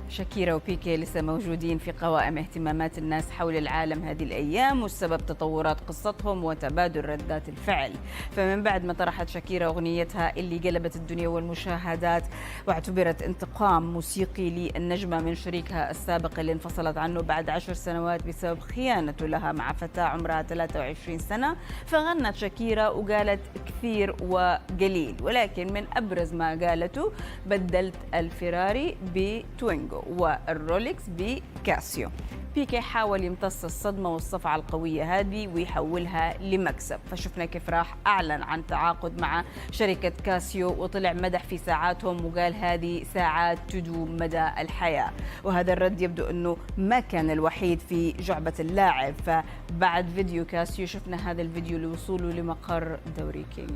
شاكيرا وبيكي لسه موجودين في قوائم اهتمامات الناس حول العالم هذه الأيام، والسبب تطورات قصتهم وتبادل ردات الفعل. فمن بعد ما طرحت شاكيرا أغنيتها اللي قلبت الدنيا والمشاهدات واعتبرت انتقام موسيقي للنجمة من شريكها السابق اللي انفصلت عنه بعد 10 سنوات بسبب خيانته لها مع فتاة عمرها 23 سنة، فغنت شاكيرا وقالت كثير وقليل، ولكن من أبرز ما قالته: بدلت الفيراري بتوينغو والرولكس بكاسيو. بيكي حاول يمتص الصدمة والصفعة القوية هذه ويحولها لمكسب، فشفنا كيف راح أعلن عن تعاقد مع شركة كاسيو وطلع مدح في ساعاتهم وقال هذه ساعات تدوم مدى الحياة. وهذا الرد يبدو أنه ما كان الوحيد في جعبة اللاعب، فبعد فيديو كاسيو شفنا هذا الفيديو لوصوله لمقر دوري كينغز.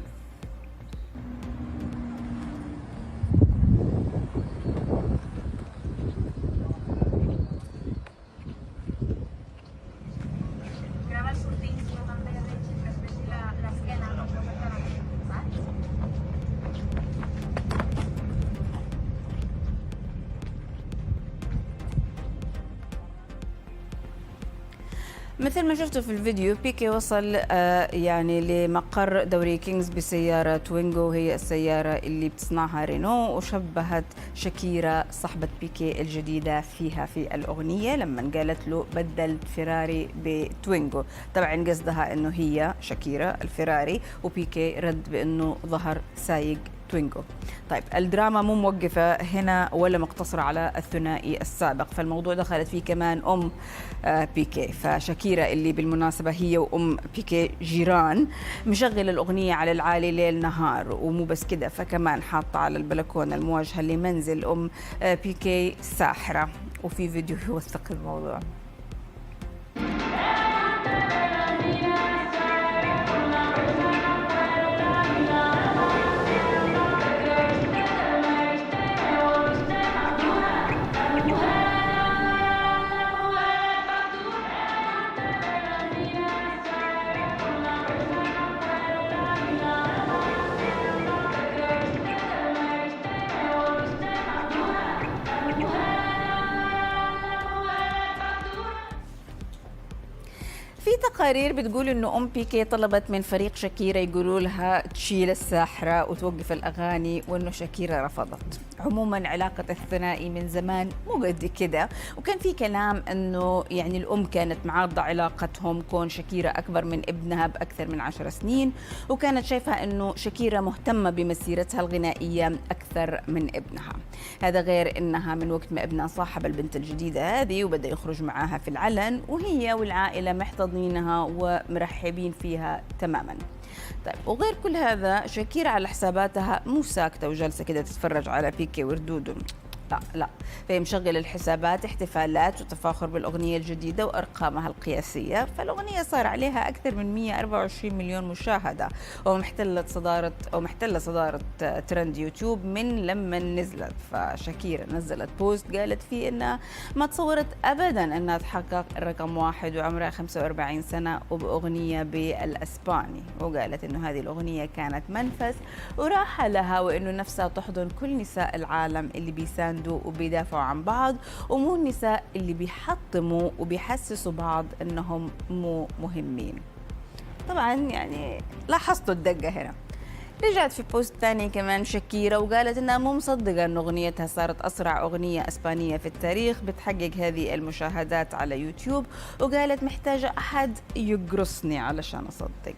مثل ما شفتوا في الفيديو، بيكي وصل يعني لمقر دوري كينغز بسيارة توينغو، هي السيارة اللي بتصنعها رينو، وشبهت شاكيرا صاحبة بيكي الجديدة فيها في الأغنية لما قالت له بدلت فيراري بتوينغو. طبعا قصدها انه هي شاكيرا الفيراري، وبيكي رد بانه ظهر سايق توينغو. طيب، الدراما مو موقفة هنا ولا مقتصرة على الثنائي السابق، فالموضوع دخلت فيه كمان بيكي. فشاكيرا اللي بالمناسبة هي وأم بيكي جيران، مشغل الأغنية على العالي ليل نهار، ومو بس كده، فكمان حاطة على البلكونة المواجهة لمنزل أم بيكي ساحرة، وفي فيديو يوثق الموضوع. في تقارير بتقول انه ام بيكي طلبت من فريق شاكيرا يقولوا لها تشيل الساحره وتوقف الاغاني، وانه شاكيرا رفضت. عموما علاقه الثنائي من زمان مو قد كده، وكان في كلام انه يعني الام كانت معارضه علاقتهم كون شاكيرا اكبر من ابنها باكثر من 10 سنين، وكانت شايفه انه شاكيرا مهتمه بمسيرتها الغنائيه اكثر من ابنها. هذا غير انها من وقت ما ابنها صاحب البنت الجديده هذه وبدا يخرج معاها في العلن، وهي والعائله محتضنينها ومرحبين فيها تماما. طيب، وغير كل هذا شاكيرا على حساباتها مو ساكته وجالسه كده تتفرج على بيكي وردوده، لا، فهي مشغل الحسابات احتفالات وتفاخر بالأغنية الجديدة وأرقامها القياسية. فالأغنية صار عليها أكثر من 124 مليون مشاهدة، ومحتلة صدارة ترند يوتيوب من لما نزلت. فشاكيرا نزلت بوست قالت فيه إنها ما تصورت أبدا إنها تحقق الرقم 1 وعمرها 45 سنة وبأغنية بالأسباني، وقالت إنه هذه الأغنية كانت منفس وراحة لها، وإنه نفسها تحضن كل نساء العالم اللي بيساندوا وبيدافعوا عن بعض، ومو النساء اللي بيحطموا وبيحسسوا بعض انهم مو مهمين. طبعا يعني لاحظتوا الدقة هنا. رجعت في بوست ثاني كمان شاكيرا وقالت انها مو مصدقة ان اغنيتها صارت اسرع اغنية اسبانية في التاريخ بتحقق هذه المشاهدات على يوتيوب، وقالت محتاجة احد يقرصني علشان اصدق.